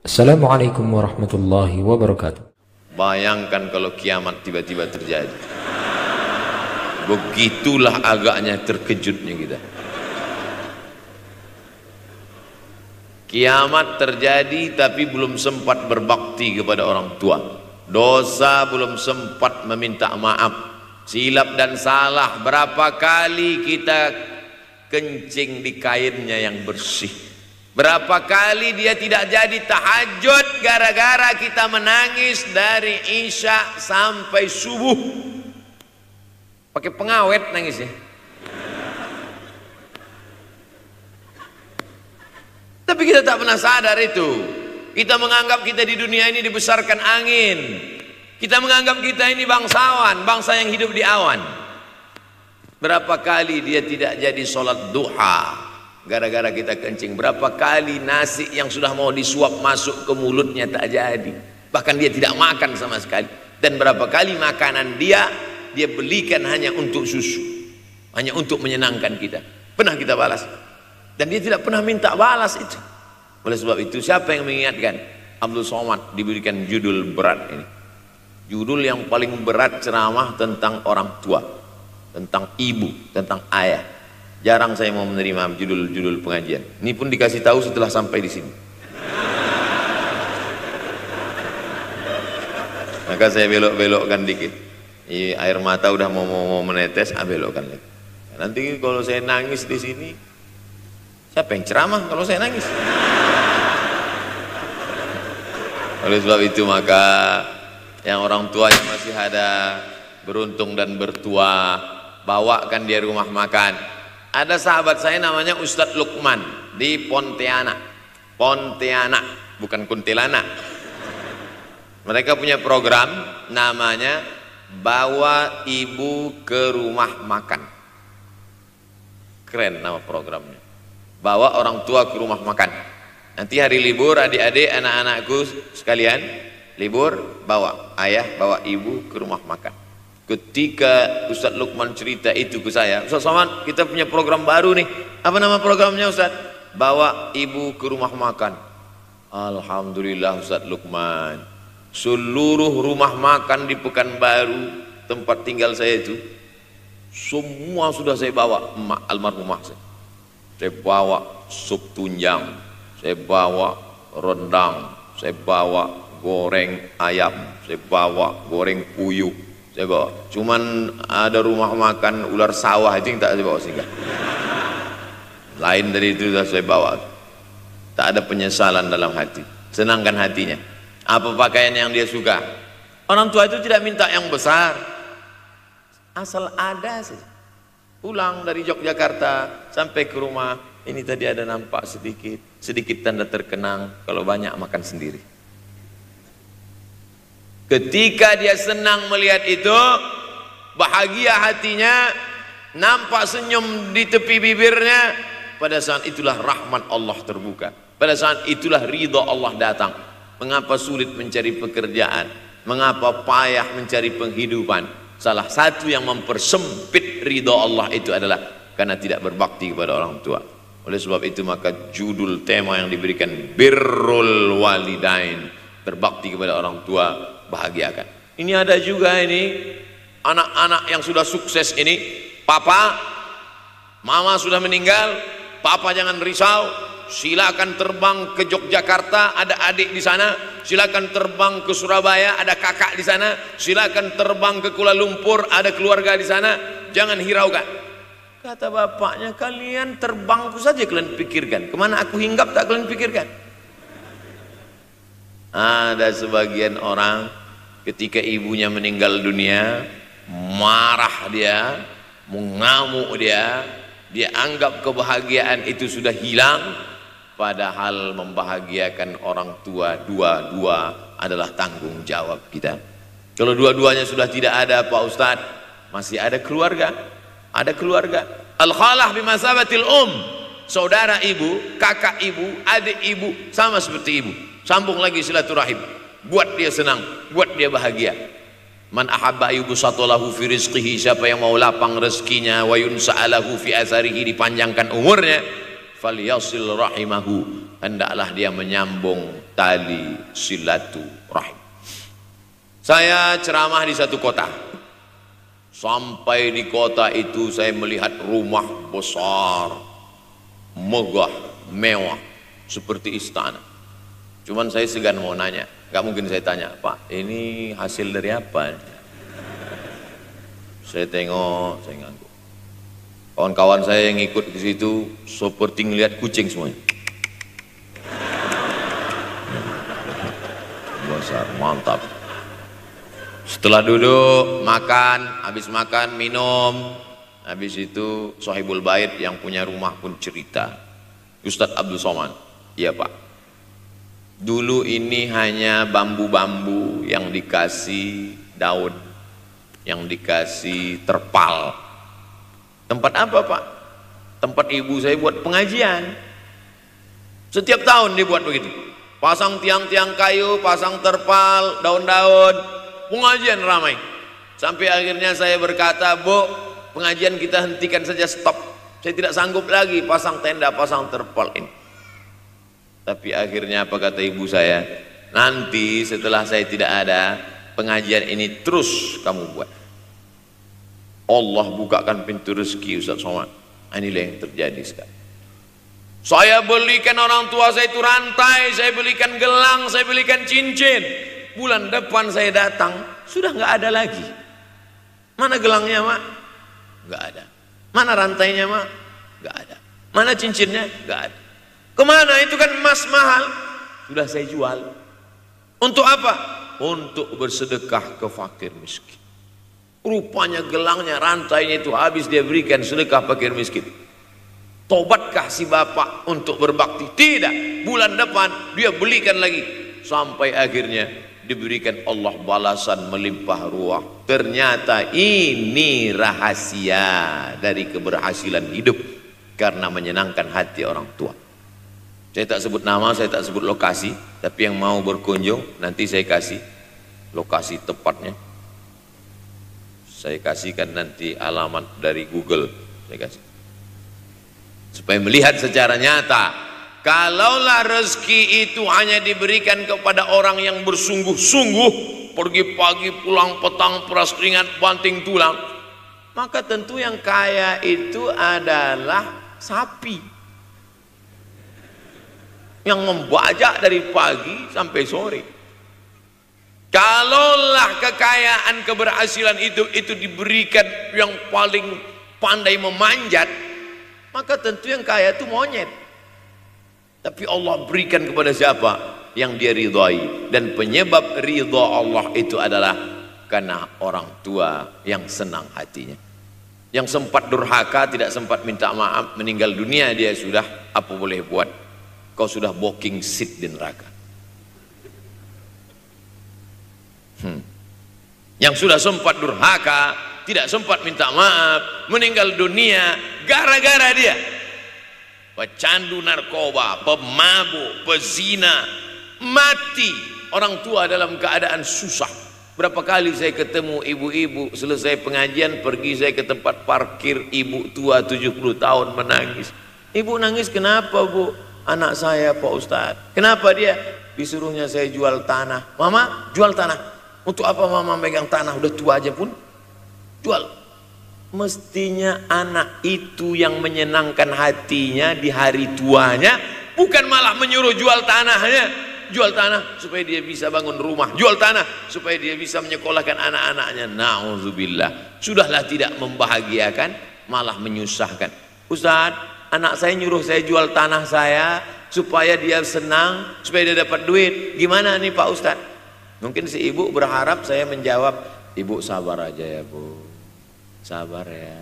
Assalamualaikum warahmatullahi wabarakatuh. Bayangkan kalau kiamat tiba-tiba terjadi. Begitulah agaknya terkejutnya kita. Kiamat terjadi tapi belum sempat berbakti kepada orang tua. Dosa belum sempat meminta maaf. Silap dan salah berapa kali kita kencing di kainnya yang bersih. Berapa kali dia tidak jadi tahajud gara-gara kita menangis dari isya sampai subuh. Pakai pengawet nangisnya. Tapi kita tak pernah sadar itu. Kita menganggap kita di dunia ini dibesarkan angin. Kita menganggap kita ini bangsawan, bangsa yang hidup di awan. Berapa kali dia tidak jadi sholat duha gara-gara kita kencing. Berapa kali nasi yang sudah mau disuap masuk ke mulutnya tak jadi. Bahkan dia tidak makan sama sekali. Dan berapa kali makanan dia belikan hanya untuk susu, hanya untuk menyenangkan kita. Pernah kita balas. Dan dia tidak pernah minta balas itu. Oleh sebab itu siapa yang mengingatkan? Abdul Somad diberikan judul berat ini. Judul yang paling berat ceramah tentang orang tua, tentang ibu, tentang ayah. Jarang saya mau menerima judul-judul pengajian. Ini pun dikasih tahu setelah sampai di sini. Maka saya belok-belokkan dikit. Air mata udah mau menetes, belokkan lagi. Nanti kalau saya nangis di sini, siapa yang ceramah kalau saya nangis? Oleh sebab itu maka yang orang tuanya masih ada, beruntung dan bertuah, bawakan dia rumah makan. Ada sahabat saya namanya Ustadz Lukman di Pontianak, bukan Kuntilanak. Mereka punya program namanya Bawa Ibu ke Rumah Makan. Keren nama programnya. Bawa orang tua ke rumah makan. Nanti hari libur adik-adik anak-anakku sekalian libur, bawa ayah, bawa ibu ke rumah makan. Ketika Ustadz Lukman cerita itu ke saya, Ustadz Somad, kita punya program baru nih. Apa nama programnya Ustadz? Bawa ibu ke rumah makan. Alhamdulillah Ustadz Lukman, seluruh rumah makan di Pekanbaru tempat tinggal saya itu semua sudah saya bawa. Almarhumah saya bawa sup tunjang, saya bawa rendang, saya bawa goreng ayam, saya bawa goreng puyuh, saya bawa. Cuman ada rumah makan ular sawah itu yang tak saya bawa singgah. Lain dari itu sudah saya bawa. Tak ada penyesalan dalam hati, senangkan hatinya. Apa pakaian yang dia suka. Orang tua itu tidak minta yang besar, asal ada saja. Pulang dari Yogyakarta sampai ke rumah, ini tadi ada nampak sedikit tanda terkenang, kalau banyak makan sendiri. Ketika dia senang melihat itu, bahagia hatinya, nampak senyum di tepi bibirnya, pada saat itulah rahmat Allah terbuka. Pada saat itulah ridha Allah datang. Mengapa sulit mencari pekerjaan? Mengapa payah mencari penghidupan? Salah satu yang mempersempit ridha Allah itu adalah karena tidak berbakti kepada orang tua. Oleh sebab itu maka judul tema yang diberikan birrul walidain, berbakti kepada orang tua, bahagiakan. Ini ada juga ini anak-anak yang sudah sukses ini, papa, mama sudah meninggal, papa jangan risau, silakan terbang ke Yogyakarta, ada adik di sana, silakan terbang ke Surabaya, ada kakak di sana, silakan terbang ke Kuala Lumpur, ada keluarga di sana, jangan hiraukan. Kata bapaknya, kalian terbangku saja kalian pikirkan, kemana aku hinggap tak kalian pikirkan. Ada sebagian orang ketika ibunya meninggal dunia, marah dia, mengamuk dia anggap kebahagiaan itu sudah hilang, padahal membahagiakan orang tua dua-dua adalah tanggung jawab kita. Kalau dua-duanya sudah tidak ada Pak Ustadz, masih ada keluarga. Ada keluarga. Al-khalah bimasabatil saudara ibu, kakak ibu, adik ibu, sama seperti ibu. Sambung lagi silaturahim, buat dia senang, buat dia bahagia. Man ahabba yubsatalahu fi rizqihi, siapa yang mau lapang rezekinya, wa yunsa'alahu fi atharihi, dipanjangkan umurnya, falyasil rahimahu, hendaklah dia menyambung tali silaturahim. Saya ceramah di satu kota. Sampai di kota itu saya melihat rumah besar, megah, mewah, seperti istana. Cuman saya segan mau nanya, gak mungkin saya tanya, Pak, ini hasil dari apa? Saya tengok, saya ngangguk. Kawan-kawan saya yang ikut di situ seperti ngelihat kucing semuanya. Besar, mantap. Setelah duduk, makan, habis makan, minum, habis itu Sohibul Bait yang punya rumah pun cerita. Ustadz Abdul Somad, iya Pak, dulu ini hanya bambu-bambu yang dikasih daun, yang dikasih terpal. Tempat apa Pak? Tempat ibu saya buat pengajian. Setiap tahun dibuat begitu. Pasang tiang-tiang kayu, pasang terpal, daun-daun, pengajian ramai. Sampai akhirnya saya berkata, Bu, pengajian kita hentikan saja, stop. Saya tidak sanggup lagi pasang tenda, pasang terpal ini. Tapi akhirnya apa kata ibu saya? Nanti setelah saya tidak ada, pengajian ini terus kamu buat. Allah bukakan pintu rezeki Ustaz Somad. Inilah yang terjadi sekarang. Saya belikan orang tua saya itu rantai, saya belikan gelang, saya belikan cincin. Bulan depan saya datang, sudah nggak ada lagi. Mana gelangnya Mak? Nggak ada. Mana rantainya Mak? Nggak ada. Mana cincinnya? Nggak ada. Kemana? Itu kan emas mahal. Sudah saya jual. Untuk apa? Untuk bersedekah ke fakir miskin. Rupanya gelangnya, rantainya itu habis dia berikan sedekah fakir miskin. Tobatkah si bapak untuk berbakti? Tidak. Bulan depan dia belikan lagi. Sampai akhirnya diberikan Allah balasan melimpah ruah. Ternyata ini rahasia dari keberhasilan hidup, karena menyenangkan hati orang tua. Saya tak sebut nama, saya tak sebut lokasi, tapi yang mau berkunjung nanti saya kasih lokasi tepatnya. Saya kasihkan nanti alamat dari Google, saya kasih. Supaya melihat secara nyata, kalaulah rezeki itu hanya diberikan kepada orang yang bersungguh-sungguh, pergi pagi pulang petang, peras keringat banting tulang, maka tentu yang kaya itu adalah sapi yang membajak dari pagi sampai sore. Kalaulah kekayaan keberhasilan itu diberikan yang paling pandai memanjat, maka tentu yang kaya itu monyet. Tapi Allah berikan kepada siapa? Yang dia ridhai. Dan penyebab ridha Allah itu adalah karena orang tua yang senang hatinya. Yang sempat durhaka, tidak sempat minta maaf, meninggal dunia dia sudah, apa boleh buat? Kau sudah booking seat di neraka. Yang sudah sempat durhaka, tidak sempat minta maaf, meninggal dunia gara-gara dia pecandu narkoba, pemabuk, pezina, mati. Orang tua dalam keadaan susah. Berapa kali saya ketemu ibu-ibu selesai pengajian, pergi saya ke tempat parkir, ibu tua 70 tahun menangis. Ibu nangis kenapa Bu? Anak saya Pak Ustadz. Kenapa dia? Disuruhnya saya jual tanah. Mama jual tanah. Untuk apa mama megang tanah, udah tua aja pun jual. Mestinya anak itu yang menyenangkan hatinya di hari tuanya, bukan malah menyuruh jual tanahnya. Jual tanah supaya dia bisa bangun rumah, jual tanah supaya dia bisa menyekolahkan anak-anaknya. Na'udzubillah. Sudahlah tidak membahagiakan, malah menyusahkan. Ustadz, anak saya nyuruh saya jual tanah saya supaya dia senang, supaya dia dapat duit. Gimana nih Pak Ustadz? Mungkin si ibu berharap saya menjawab, ibu sabar aja ya Bu, sabar ya.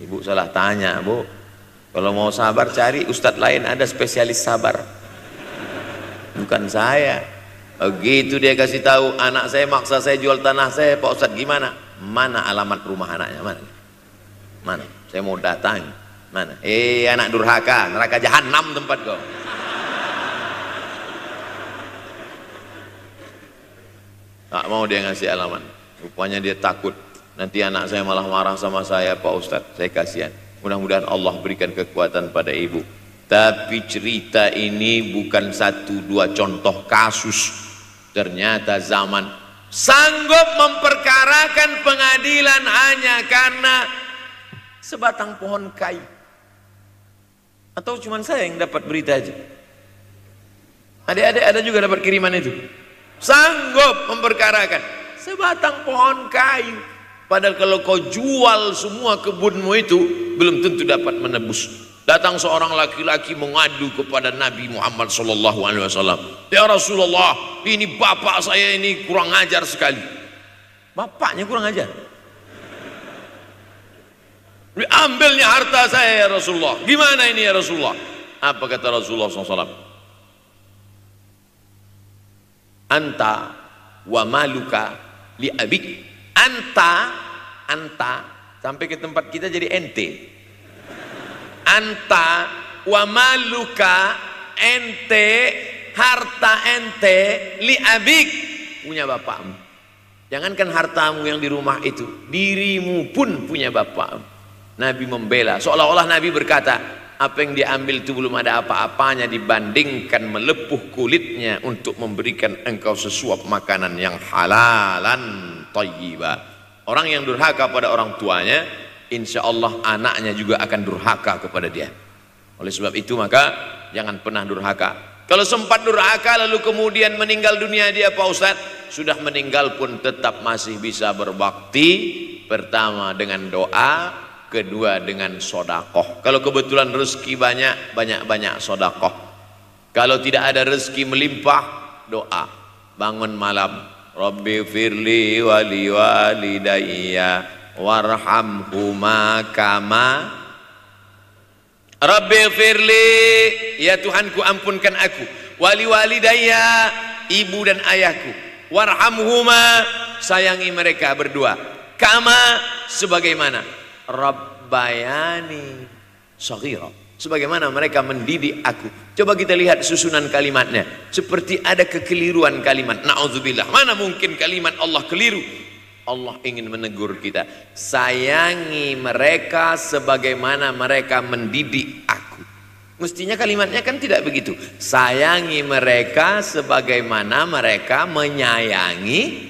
Ibu salah tanya Bu. Kalau mau sabar cari ustadz lain, ada spesialis sabar, bukan saya. Begitu dia kasih tahu, anak saya maksa saya jual tanah saya. Pak Ustadz gimana? Mana alamat rumah anaknya? Mana? Saya mau datang. Mana? Anak durhaka, neraka jahanam tempat kau. Tak mau dia ngasih alamat. Rupanya dia takut nanti anak saya malah marah sama saya. Pak Ustadz, saya kasihan. Mudah-mudahan Allah berikan kekuatan pada ibu. Tapi cerita ini bukan satu dua contoh kasus. Ternyata zaman sanggup memperkarakan pengadilan hanya karena sebatang pohon kayu. Atau cuma saya yang dapat berita aja? Adik-adik ada juga dapat kiriman itu? Sanggup memperkarakan sebatang pohon kayu. Padahal kalau kau jual semua kebunmu itu, belum tentu dapat menebus. Datang seorang laki-laki mengadu kepada Nabi Muhammad SAW. Ya Rasulullah, ini bapak saya ini kurang ajar sekali. Bapaknya kurang ajar? Ambilnya harta saya ya Rasulullah. Gimana ini ya Rasulullah? Apa kata Rasulullah SAW? Anta wa maluka li abik. Anta sampai ke tempat kita jadi ente. Anta wa maluka, ente, harta ente, li abik, punya bapakmu. Jangankan hartamu yang di rumah itu, dirimu pun punya bapakmu. Nabi membela, seolah-olah Nabi berkata, apa yang diambil itu belum ada apa-apanya dibandingkan melepuh kulitnya untuk memberikan engkau sesuap makanan yang halalan thayyibah. Orang yang durhaka pada orang tuanya, insya Allah anaknya juga akan durhaka kepada dia. Oleh sebab itu maka jangan pernah durhaka. Kalau sempat durhaka lalu kemudian meninggal dunia dia Pak Ustadz, sudah meninggal pun tetap masih bisa berbakti. Pertama dengan doa, kedua dengan sodakoh. Kalau kebetulan rezeki banyak sodakoh. Kalau tidak ada rezeki melimpah, doa. Bangun malam, Rabbi firli wali walidayya warhamhuma kama Rabbi firli, ya Tuhanku ampunkan aku, wali walidayya, ibu dan ayahku, warhamhuma, sayangi mereka berdua, kama, sebagaimana Rabbayani shaghira, sebagaimana mereka mendidik aku. Coba kita lihat susunan kalimatnya, seperti ada kekeliruan kalimat. Na'udzubillah, mana mungkin kalimat Allah keliru. Allah ingin menegur kita, sayangi mereka sebagaimana mereka mendidik aku. Mestinya kalimatnya kan tidak begitu, sayangi mereka sebagaimana mereka menyayangi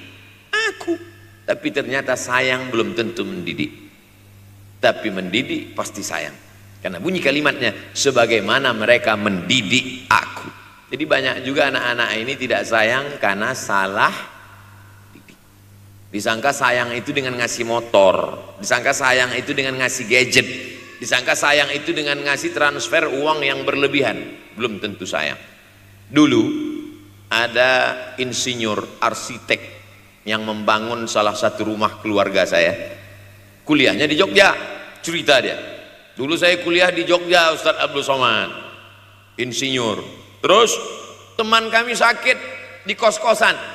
aku. Tapi ternyata sayang belum tentu mendidik, tapi mendidik pasti sayang. Karena bunyi kalimatnya, sebagaimana mereka mendidik aku. Jadi banyak juga anak-anak ini tidak sayang karena salah didik. Disangka sayang itu dengan ngasih motor, disangka sayang itu dengan ngasih gadget, disangka sayang itu dengan ngasih transfer uang yang berlebihan. Belum tentu sayang. Dulu ada insinyur arsitek yang membangun salah satu rumah keluarga saya. Kuliahnya di Jogja, cerita dia. Dulu saya kuliah di Jogja, Ustadz Abdul Somad, insinyur. Terus teman kami sakit di kos-kosan.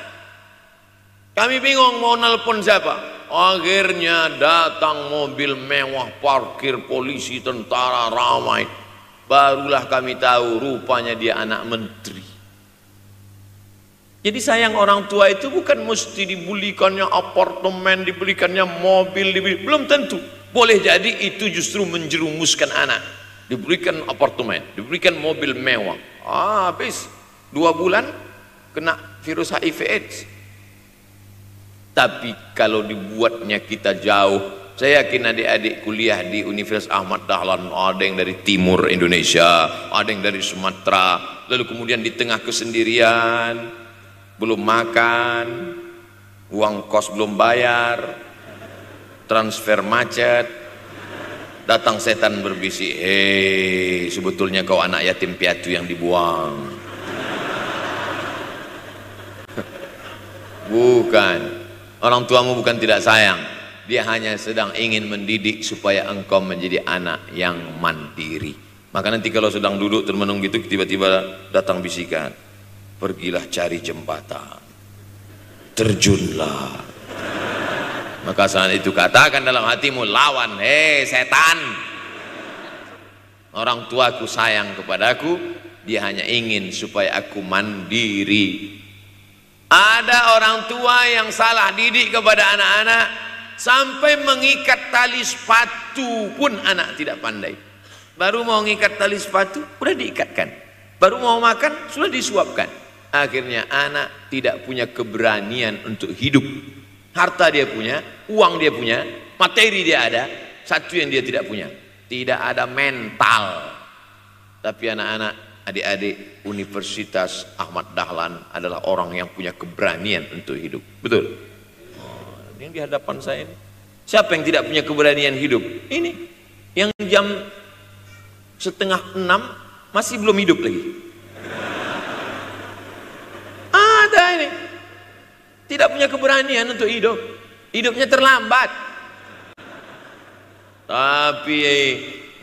Kami bingung mau nelpon siapa. Akhirnya datang mobil mewah, parkir polisi, tentara, ramai. Barulah kami tahu rupanya dia anak menteri. Jadi sayang orang tua itu bukan mesti dibelikannya apartemen, dibelikannya mobil, belum tentu. Boleh jadi itu justru menjerumuskan anak. Diberikan apartemen, diberikan mobil mewah. Habis 2 bulan kena virus HIV AIDS. Tapi kalau dibuatnya kita jauh, saya yakin adik-adik kuliah di Universitas Ahmad Dahlan, ada yang dari timur Indonesia, ada yang dari Sumatera, lalu kemudian di tengah kesendirian, belum makan, uang kos belum bayar, transfer macet, datang setan berbisik, hei sebetulnya kau anak yatim piatu yang dibuang. Bukan, orang tuamu bukan tidak sayang, dia hanya sedang ingin mendidik supaya engkau menjadi anak yang mandiri. Maka nanti kalau sedang duduk termenung gitu, tiba-tiba datang bisikan, pergilah cari jembatan, terjunlah. Maka saat itu katakan dalam hatimu, lawan, hei setan. Orang tuaku sayang kepadaku, dia hanya ingin supaya aku mandiri. Ada orang tua yang salah didik kepada anak-anak, sampai mengikat tali sepatu pun anak tidak pandai. Baru mau ngikat tali sepatu, udah diikatkan. Baru mau makan, sudah disuapkan. Akhirnya anak tidak punya keberanian untuk hidup. Harta dia punya, uang dia punya, materi dia ada. Satu yang dia tidak punya, tidak ada mental. Tapi anak-anak, adik-adik Universitas Ahmad Dahlan adalah orang yang punya keberanian untuk hidup. Betul? Yang di hadapan saya ini. Siapa yang tidak punya keberanian hidup? Ini. Yang jam 5:30 masih belum hidup lagi. Ada ini. Tidak punya keberanian untuk hidup. Hidupnya terlambat. Tapi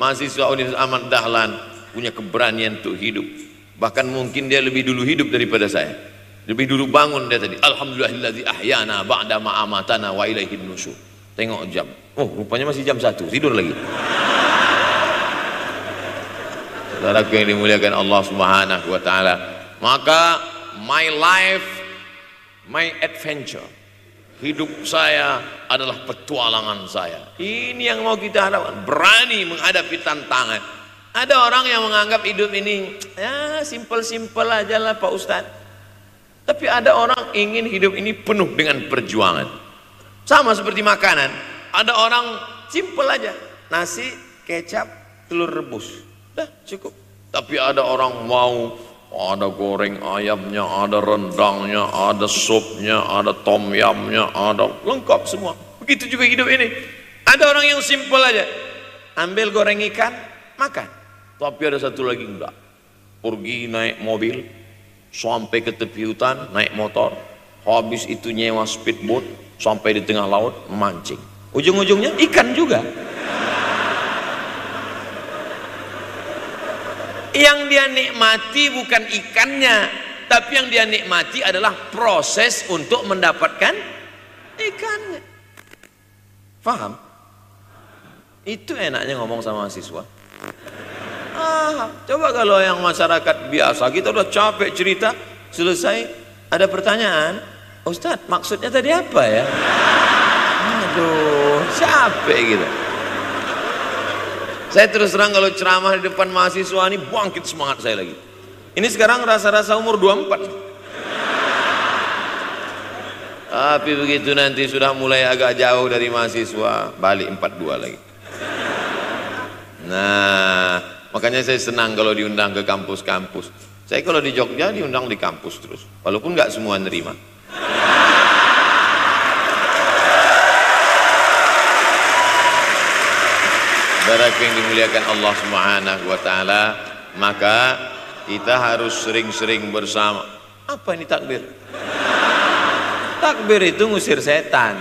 mahasiswa Universitas Ahmad Dahlan punya keberanian untuk hidup. Bahkan mungkin dia lebih dulu hidup daripada saya. Lebih dulu bangun dia tadi. Alhamdulillahillazi ahyana ba'da ma amatana wa ilaihin nusyur. Tengok jam. Oh, rupanya masih jam 1. Tidur lagi. Saudaraku yang dimuliakan Allah Subhanahu wa taala. Maka my life, my adventure. Hidup saya adalah petualangan saya. Ini yang mau kita harapkan. Berani menghadapi tantangan. Ada orang yang menganggap hidup ini ya simpel-simpel aja lah Pak Ustadz. Tapi ada orang ingin hidup ini penuh dengan perjuangan. Sama seperti makanan. Ada orang simpel aja. Nasi, kecap, telur rebus. Dah cukup. Tapi ada orang mau ada goreng ayamnya, ada rendangnya, ada supnya, ada tom yamnya, ada lengkap semua. Begitu juga hidup ini. Ada orang yang simpel aja. Ambil goreng ikan, makan. Tapi ada satu lagi enggak. Pergi naik mobil sampai ke tepi hutan, naik motor. Habis itu nyewa speedboat sampai di tengah laut memancing. Ujung-ujungnya ikan juga. Yang dia nikmati bukan ikannya, tapi yang dia nikmati adalah proses untuk mendapatkan ikannya. Paham? Itu enaknya ngomong sama mahasiswa. Coba kalau yang masyarakat biasa, kita udah capek cerita, selesai ada pertanyaan, Ustadz maksudnya tadi apa ya? Aduh, capek gitu. Saya terus terang kalau ceramah di depan mahasiswa ini bangkit semangat saya lagi. Ini sekarang rasa-rasa umur 24. Tapi begitu nanti sudah mulai agak jauh dari mahasiswa, balik 42 lagi. Nah, makanya saya senang kalau diundang ke kampus-kampus. Saya kalau di Jogja diundang di kampus terus, walaupun nggak semua nerima. Saudaraku yang dimuliakan Allah Subhanahu wa taala, maka kita harus sering-sering bersama. Apa ini takbir? Takbir itu ngusir setan.